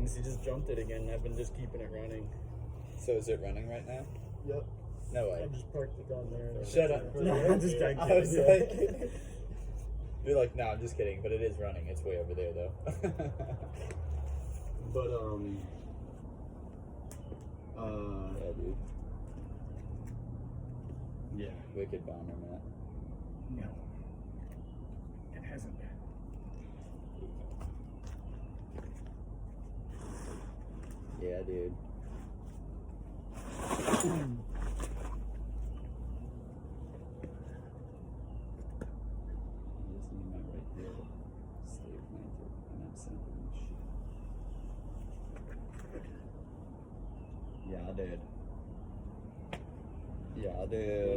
things. He just jumped it again. I've been just keeping it running. So is it running right now? Yep. No I way. just parked it down there. Shut up. No, I'm just kidding. I was like, you're like, no, I'm just kidding, but it is running. It's way over there though. But yeah, dude. yeah. Wicked bomber, Matt. No. It hasn't been. Yeah, dude. Just need my right there. Stay planted. And I'm sending shit. Yeah, dude. Yeah, dude.